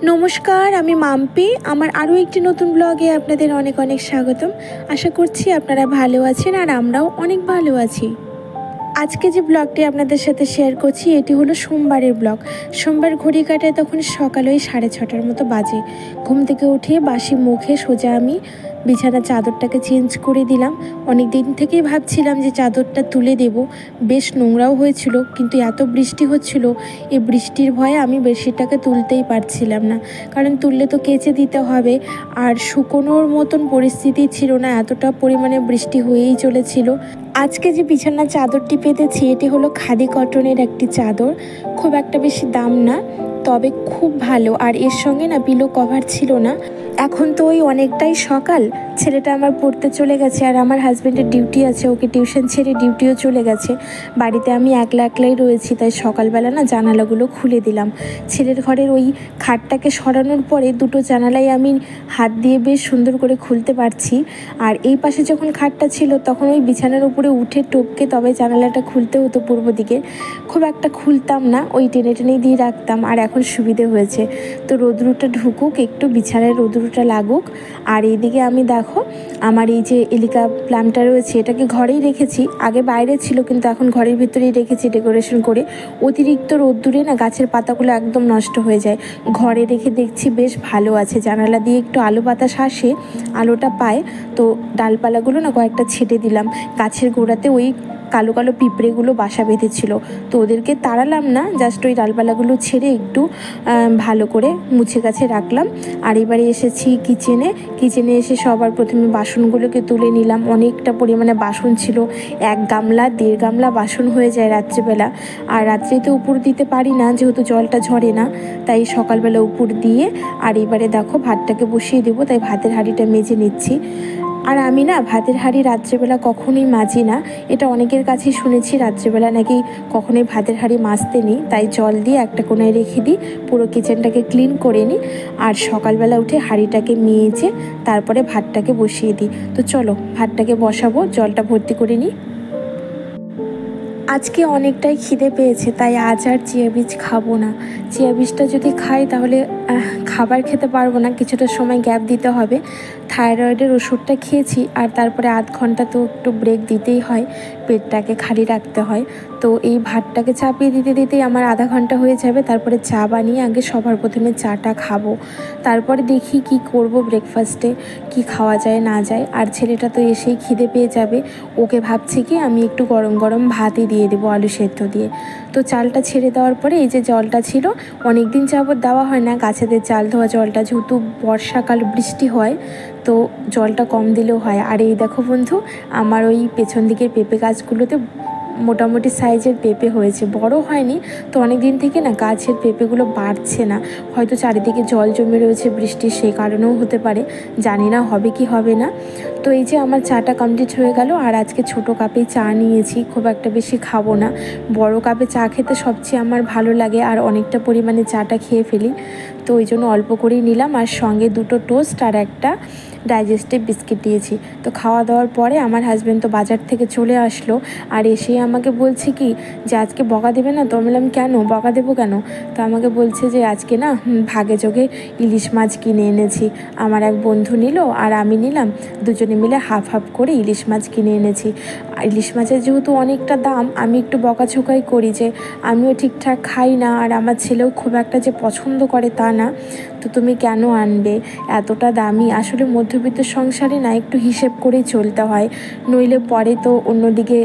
নমস্কার, আমি মাম্পি। আমার আরও একটি নতুন ব্লগে আপনাদের অনেক অনেক স্বাগতম। আশা করছি আপনারা ভালো আছেন আর আমরাও অনেক ভালো আছি। আজকে যে ব্লগটি আপনাদের সাথে শেয়ার করছি এটি হলো সোমবারের ব্লগ। সোমবার ঘড়ি কাটায় তখন সকাল ওই 6:30 মতো বাজে। ঘুম থেকে উঠে বাসি মুখে সোজা আমি বিছানার চাদরটাকে চেঞ্জ করে দিলাম। অনেক দিন থেকেই ভাবছিলাম যে চাদরটা তুলে দেব, বেশ নোংরাও হয়েছিল, কিন্তু এত বৃষ্টি হচ্ছিল, এই বৃষ্টির ভয়ে আমি বেডশিটটাকে তুলতেই পারছিলাম না। কারণ তুললে তো কেচে দিতে হবে, আর শুকোনোর মতন পরিস্থিতি ছিল না, এতটা পরিমাণে বৃষ্টি হয়েই চলেছিল। আজকে যে বিছানার চাদরটি পেতেছি এটি হলো খাদি কটনের একটি চাদর। খুব একটা বেশি দাম না, তবে খুব ভালো। আর এর সঙ্গে না পিলো কভার ছিল না। এখন তো ওই অনেকটাই সকাল, ছেলেটা আমার পড়তে চলে গেছে আর আমার হাজব্যান্ডের ডিউটি আছে, ওকে টিউশন ছেড়ে ডিউটিও চলে গেছে। বাড়িতে আমি একলা একলাই রয়েছি, তাই সকালবেলা না জানালাগুলো খুলে দিলাম। ছেলের ঘরের ওই খাটটাকে সরানোর পরে দুটো জানালাই আমি হাত দিয়ে বেশ সুন্দর করে খুলতে পারছি। আর এই পাশে যখন খাটটা ছিল তখন ওই বিছানার উপরে উঠে টপকে তবে জানালাটা খুলতে হতো পূর্ব দিকে। খুব একটা খুলতাম না, ওই টেনে টেনে দিয়ে রাখতাম। আর এখন সুবিধে হয়েছে, তো রোদ্রুটা ঢুকুক, একটু বিছানায় রোদ্রুটা লাগুক। আর এইদিকে আমি দেখো আমার এই যে এলিকা প্ল্যান্টটা রয়েছে, এটাকে ঘরেই রেখেছি। আগে বাইরে ছিল, কিন্তু এখন ঘরের ভিতরেই রেখেছি ডেকোরেশন করে। অতিরিক্ত রোদ্দুরে না গাছের পাতাগুলো একদম নষ্ট হয়ে যায়। ঘরে রেখে দেখছি বেশ ভালো আছে, জানালা দিয়ে একটু আলো বাতাস আসে, আলোটা পায়। তো ডালপালাগুলো না কয়েকটা ছেটে দিলাম। গাছের গোড়াতে ওই কালো কালো পিঁপড়েগুলো বাসা বেঁধেছিল, তো ওদেরকে তাড়ালাম না, জাস্ট ওই ডালপালাগুলো ছেড়ে একটু ভালো করে মুছে গাছে রাখলাম। আর এবারে এসেছি কিচেনে এসে সবার প্রথমে বাসনগুলোকে তুলে নিলাম। অনেকটা পরিমাণে বাসন ছিল, 1 গামলা 1.5 গামলা বাসন হয়ে যায় রাত্রিবেলা। আর রাত্রে তো উপর দিতে পারি না, যেহেতু জলটা ঝরে না, তাই সকালবেলা উপর দিয়ে। আর এবারে দেখো ভাতটাকে বসিয়ে দেবো, তাই ভাতের হাঁড়িটা মেজে নিচ্ছি। আর আমি না ভাতের হাঁড়ি রাত্রেবেলা কখনোই মাজি না, এটা অনেকের কাছেই শুনেছি রাত্রেবেলা নাকি কখনোই ভাতের হাঁড়ি মাজতে নেই। তাই জল দিয়ে একটা কোণায় রেখে দিই, পুরো কিচেনটাকে ক্লিন করে নিই। আর সকালবেলা উঠে হাঁড়িটাকে মেজে তারপরে ভাতটাকে বসিয়ে দিই। তো চলো ভাতটাকে বসাবো, জলটা ভর্তি করে নিই। আজকে অনেকটাই খিদে পেয়েছে, তাই আজ আর চিয়া বীজ খাবো না। চিয়া বীজটা যদি খাই তাহলে খাবার খেতে পারবো না, কিছুটা সময় গ্যাপ দিতে হবে। থাইরয়েডের ওষুধটা খেয়েছি, আর তারপরে আধ ঘন্টা তো একটু ব্রেক দিতেই হয়, পেটটাকে খালি রাখতে হয়। তো এই ভাতটাকে চাপিয়ে দিতে দিতেই আমার আধা ঘন্টা হয়ে যাবে। তারপরে চা বানিয়ে আগে সবার প্রথমে চাটা খাবো, তারপরে দেখি কি করব, ব্রেকফাস্টে কি খাওয়া যায় না যায়। আর ছেলেটা তো এসেই খিদে পেয়ে যাবে, ওকে ভাবছি কি আমি একটু গরম গরম ভাতই দিয়ে দেবো আলু সেদ্ধ দিয়ে। তো চালটা ছেড়ে দেওয়ার পরে এই যে জলটা ছিল, অনেক দিন যাবত দেওয়া হয় না গাছেদের চাল ধোয়া জলটা, যেহেতু বর্ষাকাল বৃষ্টি হয় তো জলটা কম দিলেও হয়। আর এই দেখো বন্ধু, আমার ওই পেছন দিকের পেঁপে গাছগুলোতে মোটামুটি সাইজের পেঁপে হয়েছে, বড় হয়নি। তো অনেক দিন থেকে না গাছের পেঁপেগুলো বাড়ছে না, হয়তো চারিদিকে জল জমে রয়েছে বৃষ্টির, সেই কারণেও হতে পারে, জানি না হবে কি হবে না। তো এই যে আমার চাটা কমপ্লিট হয়ে গেল। আর আজকে ছোটো কাপে চা নিয়েছি, খুব একটা বেশি খাবো না। বড় কাপে চা খেতে সবচেয়ে আমার ভালো লাগে, আর অনেকটা পরিমাণে চাটা খেয়ে ফেলি, তো ওই জন্য অল্প করেই নিলাম। আর সঙ্গে 2টো টোস্ট আর একটা ডাইজেস্টিভ বিস্কিট দিয়েছি। তো খাওয়া দাওয়ার পরে আমার হাজব্যান্ড তো বাজার থেকে চলে আসলো, আর এসেই আমাকে বলছে কি যে আজকে বকা দেবে না? তো বললাম কেন, বকা দেবো কেন? তো আমাকে বলছে যে আজকে না ভাগে যোগে ইলিশ মাছ কিনে এনেছি। আমার এক বন্ধু নিল আর আমি নিলাম, দুজনে মিলে হাফ হাফ করে ইলিশ মাছ কিনে এনেছি। ইলিশ মাছের যেহেতু অনেকটা দাম, আমি একটু বকাঝোকাই করি যে আমিও ঠিকঠাক খাই না, আর আমার ছেলেও খুব একটা যে পছন্দ করে তা না, তো তুমি কেন আনবে, এতটা দামি। আসলে মধ্যবিত্ত সংসারে না একটু হিসেব করেই চলতে হয়, নইলে পরে তো অন্যদিকে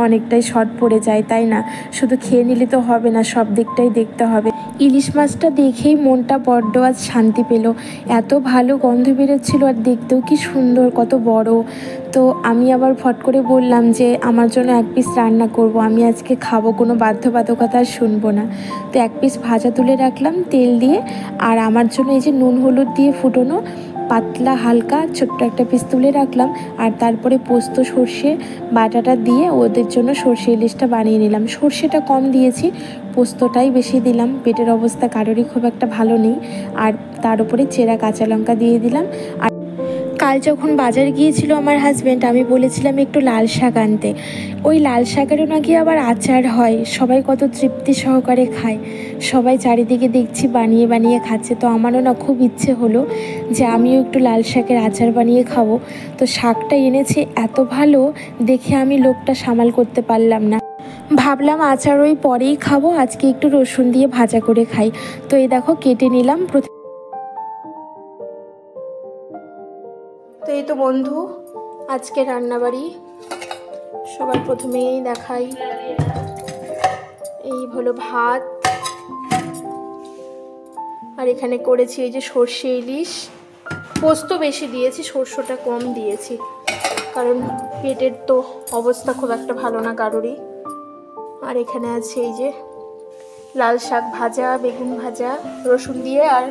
অনেকটাই শর্ট পড়ে যায়, তাই না? শুধু খেয়ে নিলে তো হবে না, সব দিকটাই দেখতে হবে। ইলিশ মাছটা দেখেই মনটা বড্ড আজ শান্তি পেল, এত ভালো গন্ধ বেরোচ্ছিল, আর দেখতেও কি সুন্দর, কত বড়। তো আমি আবার ফট করে বললাম যে আমার জন্য 1 পিস রান্না করব, আমি আজকে খাবো, কোনো বাধ্যবাধকতা আর শুনবো না। তো 1 পিস ভাজা তুলে রাখলাম তেল দিয়ে। আর আমার জন্য এই যে নুন হলুদ দিয়ে ফুটোনো পাতলা হালকা ছোট্ট একটা পিস তুলে রাখলাম। আর তারপরে পোস্ত সর্ষে বাটাটা দিয়ে ওদের জন্য সর্ষে ইলিশটা বানিয়ে নিলাম। সর্ষেটা কম দিয়েছি, পোস্তটাই বেশি দিলাম, পেটের অবস্থা কারোরই খুব একটা ভালো নেই। আর তার উপরে চেরা কাঁচা লঙ্কা দিয়ে দিলাম। আর কাল যখন বাজারে গিয়েছিল আমার হাজব্যান্ড, আমি বলেছিলাম একটু লাল শাক আনতে। ওই লাল শাকেরও নাকি আবার আচার হয়, সবাই কত তৃপ্তি সহকারে খায়। সবাই চারিদিকে দেখছি বানিয়ে বানিয়ে খাচ্ছে, তো আমারও না খুব ইচ্ছে হলো যে আমিও একটু লাল শাকের আচার বানিয়ে খাবো। তো শাকটা এনেছে এত ভালো দেখে আমি লোভটা সামাল করতে পারলাম না। ভাবলাম আচার ওই পরেই খাবো, আজকে একটু রসুন দিয়ে ভাজা করে খাই। তো এই দেখো কেটে নিলাম। তো এই তো বন্ধু আজকে রান্নাবাড়ি। সবার প্রথমেই দেখাই, এই হলো ভাত, আর এখানে করেছি এই যে সর্ষে ইলিশ। পোস্ত বেশি দিয়েছি, সর্ষেটা কম দিয়েছি, কারণ পেটের তো অবস্থা খুব একটা ভালো না কারোরই। আর এখানে আছে এই যে লাল শাক ভাজা, বেগুন ভাজা, রসুন দিয়ে আর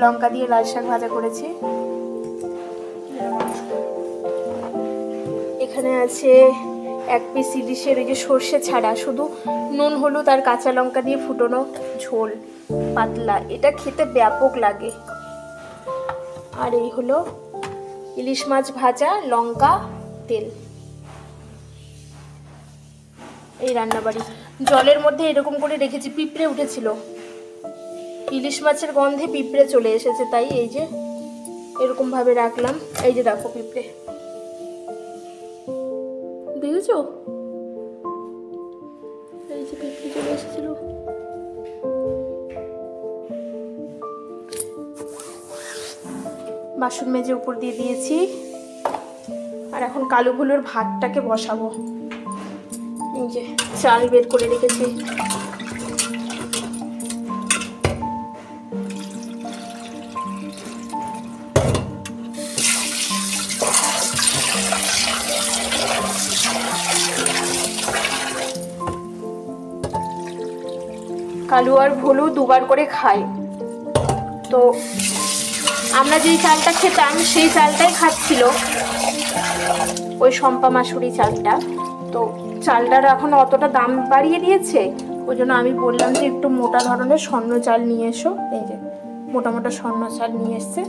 লঙ্কা দিয়ে লাল শাক ভাজা করেছি। এখানে আছে এক পিস ইলিশের এই যে সর্ষে ছাড়া, শুধু নুন হলুদ আর কাঁচা লঙ্কা দিয়ে ফুটানো ঝোল, পাতলা, এটা খেতে ব্যাপক লাগে। আর এই হলো ইলিশ মাছ ভাজা, লঙ্কা, তেল। এই রান্নাবাড়ি। জলের মধ্যে এরকম করে রেখেছি, পিঁপড়ে উঠেছিল, ইলিশ মাছের গন্ধে পিঁপড়ে চলে এসেছে, তাই এই যে এরকম ভাবে রাখলাম। এই যে দেখো পিঁপড়ে, দেখেছো? এই যে পিঁপড়ে চলে এসেছিল। বাসন মেজে উপর দিয়ে দিয়েছি, আর এখন কালো ভুলোর ভাতটাকে বসাবো। এই যে চাল বের করে রেখেছি। কালু আর ভুলু দুবার করে খায়, তো আমরা যেই চালটা খেতাম সেই চালটাই খাচ্ছিল, ওই শম্পা মাসুরি চালটা। তো চালটার এখন অতটা দাম বাড়িয়ে দিয়েছে, ওই জন্য আমি বললাম যে একটু মোটা ধরনের স্বর্ণ চাল নিয়ে এসো। এই যে মোটা মোটা স্বর্ণ চাল নিয়ে এসছে,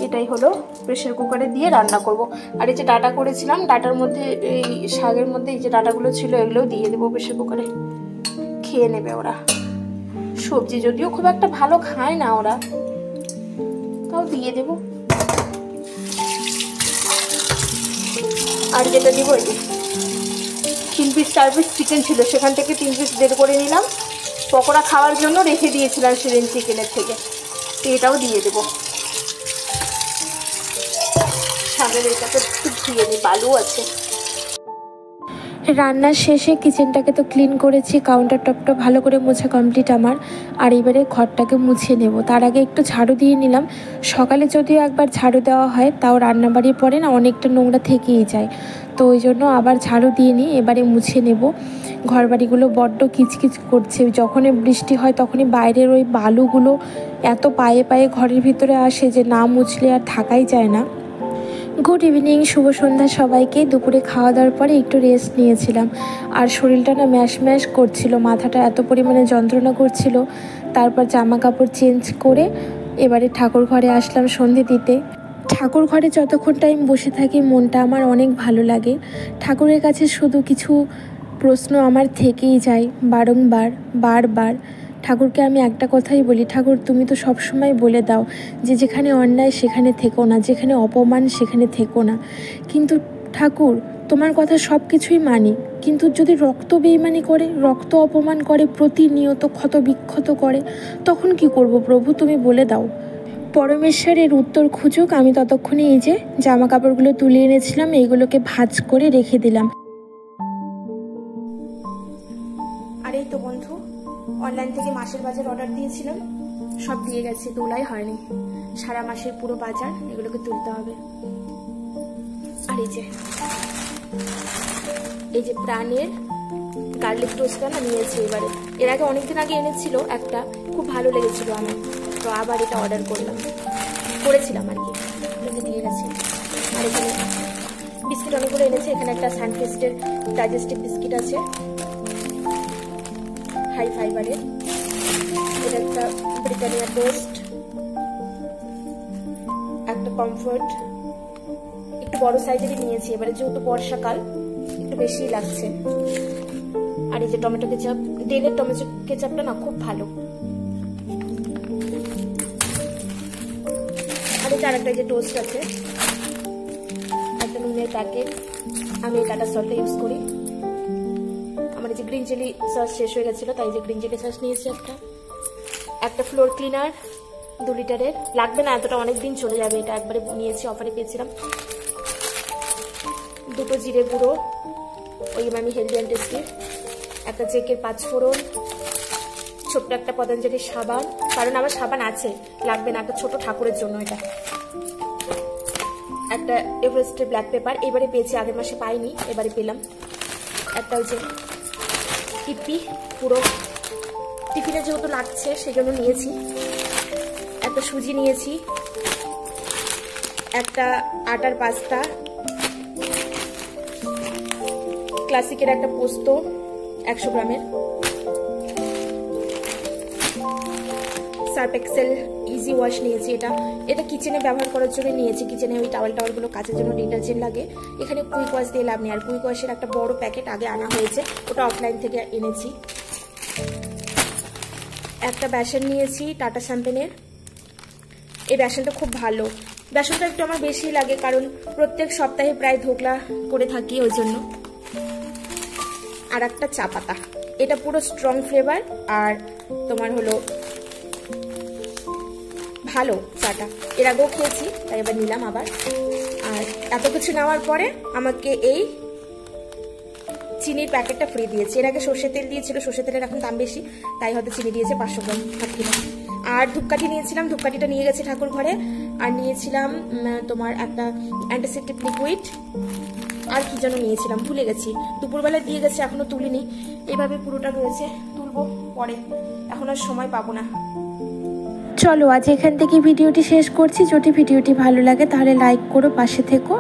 এটাই হলো প্রেসার কুকারে দিয়ে রান্না করব। আর এই যে ডাটা করেছিলাম, ডাটার মধ্যে এই শাকের মধ্যে এই যে ডাটাগুলো ছিল এগুলোও দিয়ে দেবো প্রেসার কুকারে, খেয়ে নেবে ওরা। সবজি যদিও খুব একটা ভালো খায় না ওরা, তাও দিয়ে দেব। আর যেটা দিব, এই যে 3 পিস 4 পিস চিকেন ছিল, সেখান থেকে 3 পিস বের করে নিলাম, পকোড়া খাওয়ার জন্য রেখে দিয়েছিলাম সেদিন চিকেনের থেকে, তো এটাও দিয়ে দেবো। সামনের এটাকে একটু ধুয়ে নিই, বালু আছে। রান্নার শেষে কিচেনটাকে তো ক্লিন করেছি, কাউন্টার টপটা ভালো করে মোছা কমপ্লিট আমার। আর এবারে ঘরটাকে মুছিয়ে নেব, তার আগে একটু ঝাড়ু দিয়ে নিলাম। সকালে যদিও একবার ঝাড়ু দেওয়া হয়, তাও রান্নাবাড়ির পরে না অনেকটা নোংরা থেকেই যায়, তো ওই জন্য আবার ঝাড়ু দিয়ে নিই। এবারে মুছে নেব। ঘরবাড়িগুলো বড্ড কিচকিচ করছে, যখনই বৃষ্টি হয় তখনই বাইরের ওই বালুগুলো এত পায়ে পায়ে ঘরের ভিতরে আসে যে না মুছলে আর থাকাই যায় না। গুড ইভিনিং, শুভ সন্ধ্যা সবাইকে। দুপুরে খাওয়া দাওয়ার পরে একটু রেস্ট নিয়েছিলাম, আর শরীরটা না ম্যাশ ম্যাশ করছিল, মাথাটা এত পরিমাণে যন্ত্রণা করছিল। তারপর জামা কাপড় চেঞ্জ করে এবারে ঠাকুর ঘরে আসলাম সন্ধে দিতে। ঠাকুর ঘরে যতক্ষণ টাইম বসে থাকি মনটা আমার অনেক ভালো লাগে। ঠাকুরের কাছে শুধু কিছু প্রশ্ন আমার থেকেই যায় বারবার। ঠাকুরকে আমি একটা কথাই বলি, ঠাকুর তুমি তো সবসময় বলে দাও যে যেখানে অন্যায় সেখানে থেকো না, যেখানে অপমান সেখানে থেকো না। কিন্তু ঠাকুর তোমার কথা সব কিছুই মানি, কিন্তু যদি রক্ত বেইমানি করে, রক্ত অপমান করে, প্রতিনিয়ত ক্ষত বিক্ষত করে, তখন কি করব প্রভু, তুমি বলে দাও। পরমেশ্বরের উত্তর খুঁজুক। আমি ততক্ষণে এই যে জামা কাপড়গুলো তুলে এনেছিলাম, এইগুলোকে ভাঁজ করে রেখে দিলাম। আর এই তো বন্ধু, অনলাইন থেকে মাসের বাজার অর্ডার দিয়েছিলাম, সব দিয়ে গেছে, তোলাই হয়নি। সারা মাসের পুরো বাজার এগুলোকে তুলতে হবে। আর এই যে প্রাণের গার্লিক টোস্টটা না নিয়েছি এবারে। এর আগে অনেকদিন আগে এনেছিল একটা, খুব ভালো লেগেছিল আমার, তো আবার এটা অর্ডার করেছিলাম আর কি, দিয়ে গেছে। আর এখানে বিস্কিট অনেকগুলো এনেছে, এখানে একটা সানফেস্টের ডাইজেস্টিভ বিস্কিট আছে হাই ফাইবারের, এটা একটা ব্রিটানিয়া টোস্ট, একটা কমফোর্ট, একটু বড় সাইজেরই নিয়েছি, এবারে যেহেতু বর্ষাকাল একটু বেশি লাগছে। আর এই যে টমেটো কেচাপ, ডেলের টমেটো কেচাপটা না খুব ভালো। আর এই আরেকটা যে টোস্ট আছে, একটা নুনের প্যাকেট, আমি এই টাটা সল্টটা ইউজ করি। আমার এই যে গ্রিন চিলি সস শেষ হয়ে গেছিলো, তাই যে গ্রিন চিলি সস নিয়েছি একটা ফ্লোর ক্লিনার 2 লিটারের, লাগবে না এতটা, অনেক দিন চলে যাবে, এটা একবারে নিয়েছি, অফারে পেয়েছিলাম। 2টো জিরে গুঁড়ো, ওই আমি হেলদি অ্যান্ড টেস্টি, একটা জেকের 5 ফোড়ন, ছোট্ট একটা পতঞ্জলি সাবান, কারণ আমার সাবান আছে, লাগবে না, একটা ছোট ঠাকুরের জন্য এটা। একটা এভারেস্টের ব্ল্যাক পেপার, এবারে পেয়েছি, আগের মাসে পাইনি, এবারে পেলাম। একটা ওই যে টিপি, পুরো টিফিনে যেহেতু লাগছে সেই জন্য নিয়েছি। একটা সুজি নিয়েছি, একটা আটার পাস্তা, ক্লাসিকের একটা পোস্ত 100 গ্রামের, সার্ফ এক্সেল ইজি ওয়াশ নিয়েছি। এটা কিচেনে ব্যবহার করার জন্য নিয়েছি, কিচেনে ওই টাওয়ালগুলো কাচের জন্য ডিটারজেন্ট লাগে। এখানে কুইক ওয়াশ দিয়ে লাভ নেই, আর কুইক ওয়াশের একটা বড় প্যাকেট আগে আনা হয়েছে, ওটা অফলাইন থেকে এনেছি। একটা বেসন নিয়েছি টাটা শ্যাম্পেনের, এই বেসনটা খুব ভালো, বেসনটা একটু আমার বেশি লাগে কারণ প্রত্যেক সপ্তাহে প্রায় ধোকলা করে থাকি ওই জন্য। আর একটা চা পাতা, এটা পুরো স্ট্রং ফ্লেভার, আর তোমার হলো ভালো চাটা, এর আগেও খেয়েছি তাই এবার নিলাম আবার। আর এত কিছু নেওয়ার পরে আমাকে এই চিনির প্যাকেটটা ফ্রি দিয়েছে, এর আগে সর্ষের তেল দিয়েছিল, সর্ষের তেলের এখন দাম বেশি তাই হয়তো চিনি দিয়েছে 500 গ্রাম কিলো। আর ধূপকাঠি নিয়েছিলাম, ধূপকাঠিটা নিয়ে গেছি ঠাকুর ঘরে। আর নিয়েছিলাম তোমার একটা অ্যান্টিসেপ্টিক লিকুইড, আর কি যেন নিয়েছিলাম ভুলে গেছি, দুপুরবেলা দিয়ে গেছে এখনো তুলিনি, এইভাবে পুরোটা রয়েছে, তুলবো পরে, এখন আর সময় পাবো না। চলো আজ এখান থেকে ভিডিওটি শেষ করছি। যদি ভিডিওটি ভালো লাগে তাহলে লাইক করো, পাশে থেকো।